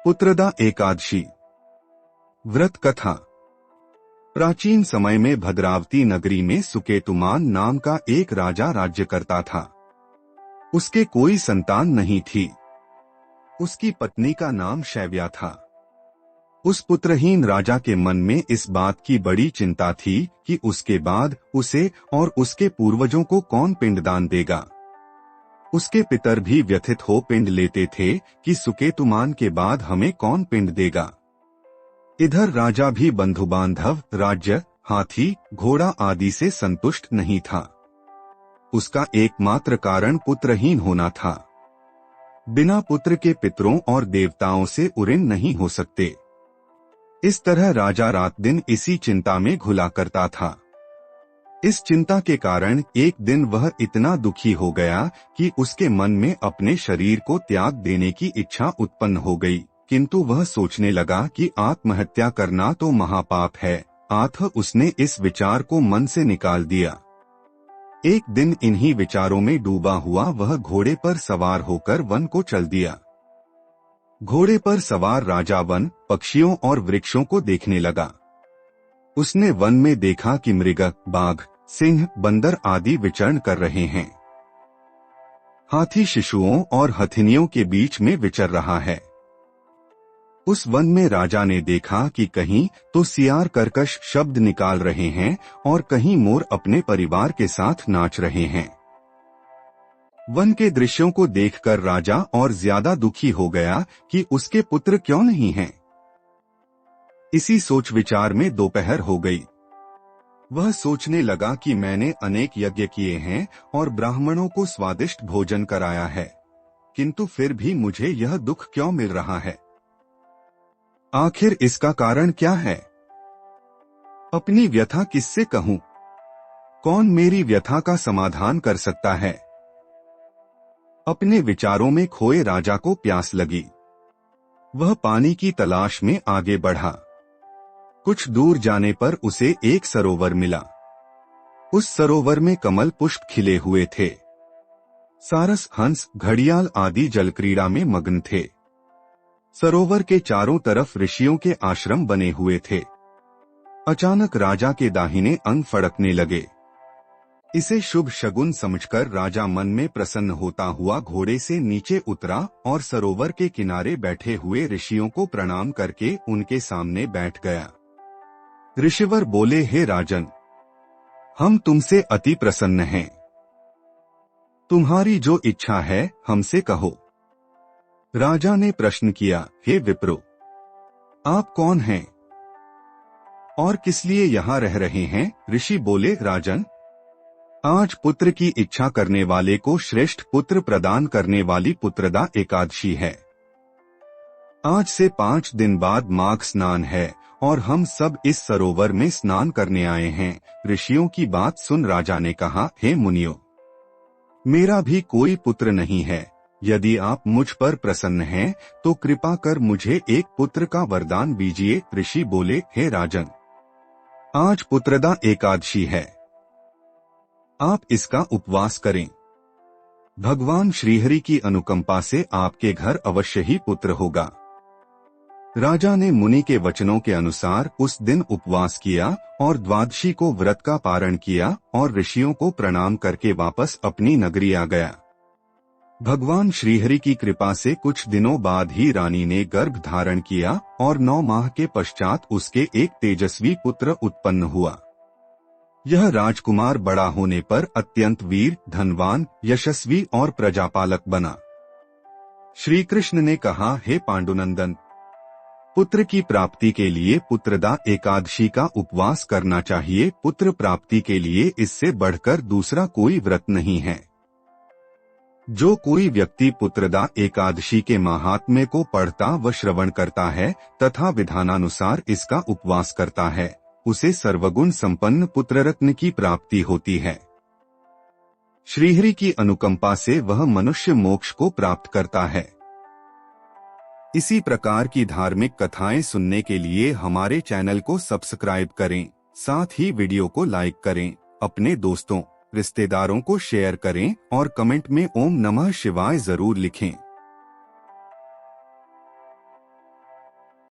पुत्रदा एकादशी व्रत कथा। प्राचीन समय में भद्रावती नगरी में सुकेतुमान नाम का एक राजा राज्य करता था। उसके कोई संतान नहीं थी। उसकी पत्नी का नाम शैव्या था। उस पुत्रहीन राजा के मन में इस बात की बड़ी चिंता थी कि उसके बाद उसे और उसके पूर्वजों को कौन पिंडदान देगा। उसके पितर भी व्यथित हो पिंड लेते थे कि सुकेतुमान के बाद हमें कौन पिंड देगा। इधर राजा भी बंधु बांधव, राज्य, हाथी, घोड़ा आदि से संतुष्ट नहीं था। उसका एकमात्र कारण पुत्रहीन होना था। बिना पुत्र के पितरों और देवताओं से उऋण नहीं हो सकते। इस तरह राजा रात दिन इसी चिंता में घुला करता था। इस चिंता के कारण एक दिन वह इतना दुखी हो गया कि उसके मन में अपने शरीर को त्याग देने की इच्छा उत्पन्न हो गई, किंतु वह सोचने लगा कि आत्महत्या करना तो महापाप है। अतः उसने इस विचार को मन से निकाल दिया। एक दिन इन्हीं विचारों में डूबा हुआ वह घोड़े पर सवार होकर वन को चल दिया। घोड़े पर सवार राजा वन, पक्षियों और वृक्षों को देखने लगा। उसने वन में देखा कि मृग, बाघ, सिंह, बंदर आदि विचरण कर रहे हैं। हाथी शिशुओं और हथिनियों के बीच में विचर रहा है। उस वन में राजा ने देखा कि कहीं तो सियार कर्कश शब्द निकाल रहे हैं और कहीं मोर अपने परिवार के साथ नाच रहे हैं। वन के दृश्यों को देखकर राजा और ज्यादा दुखी हो गया कि उसके पुत्र क्यों नहीं हैं। इसी सोच विचार में दोपहर हो गई। वह सोचने लगा कि मैंने अनेक यज्ञ किए हैं और ब्राह्मणों को स्वादिष्ट भोजन कराया है, किंतु फिर भी मुझे यह दुख क्यों मिल रहा है। आखिर इसका कारण क्या है? अपनी व्यथा किससे कहूं? कौन मेरी व्यथा का समाधान कर सकता है? अपने विचारों में खोए राजा को प्यास लगी। वह पानी की तलाश में आगे बढ़ा। कुछ दूर जाने पर उसे एक सरोवर मिला। उस सरोवर में कमल पुष्प खिले हुए थे। सारस, हंस, घड़ियाल आदि जलक्रीड़ा में मग्न थे। सरोवर के चारों तरफ ऋषियों के आश्रम बने हुए थे। अचानक राजा के दाहिने अंग फड़कने लगे। इसे शुभ शगुन समझकर राजा मन में प्रसन्न होता हुआ घोड़े से नीचे उतरा और सरोवर के किनारे बैठे हुए ऋषियों को प्रणाम करके उनके सामने बैठ गया। ऋषिवर बोले, हे राजन, हम तुमसे अति प्रसन्न हैं। तुम्हारी जो इच्छा है हमसे कहो। राजा ने प्रश्न किया, हे विप्रो, आप कौन हैं और किस लिए यहाँ रह रहे हैं? ऋषि बोले, राजन, आज पुत्र की इच्छा करने वाले को श्रेष्ठ पुत्र प्रदान करने वाली पुत्रदा एकादशी है। आज से 5 दिन बाद माघ स्नान है और हम सब इस सरोवर में स्नान करने आए हैं। ऋषियों की बात सुन राजा ने कहा, हे मुनियो, मेरा भी कोई पुत्र नहीं है। यदि आप मुझ पर प्रसन्न हैं तो कृपा कर मुझे एक पुत्र का वरदान दीजिए। ऋषि बोले, हे राजन, आज पुत्रदा एकादशी है, आप इसका उपवास करें। भगवान श्रीहरि की अनुकंपा से आपके घर अवश्य ही पुत्र होगा। राजा ने मुनि के वचनों के अनुसार उस दिन उपवास किया और द्वादशी को व्रत का पारण किया और ऋषियों को प्रणाम करके वापस अपनी नगरी आ गया। भगवान श्रीहरि की कृपा से कुछ दिनों बाद ही रानी ने गर्भ धारण किया और 9 माह के पश्चात उसके एक तेजस्वी पुत्र उत्पन्न हुआ। यह राजकुमार बड़ा होने पर अत्यंत वीर, धनवान, यशस्वी और प्रजापालक बना। श्री कृष्ण ने कहा, हे पांडुनंदन, पुत्र की प्राप्ति के लिए पुत्रदा एकादशी का उपवास करना चाहिए। पुत्र प्राप्ति के लिए इससे बढ़कर दूसरा कोई व्रत नहीं है। जो कोई व्यक्ति पुत्रदा एकादशी के महात्म्य को पढ़ता व श्रवण करता है तथा विधानानुसार इसका उपवास करता है, उसे सर्वगुण संपन्न पुत्ररत्न की प्राप्ति होती है। श्रीहरि की अनुकंपा से वह मनुष्य मोक्ष को प्राप्त करता है। इसी प्रकार की धार्मिक कथाएं सुनने के लिए हमारे चैनल को सब्सक्राइब करें, साथ ही वीडियो को लाइक करें, अपने दोस्तों, रिश्तेदारों को शेयर करें और कमेंट में ओम नमः शिवाय जरूर लिखें।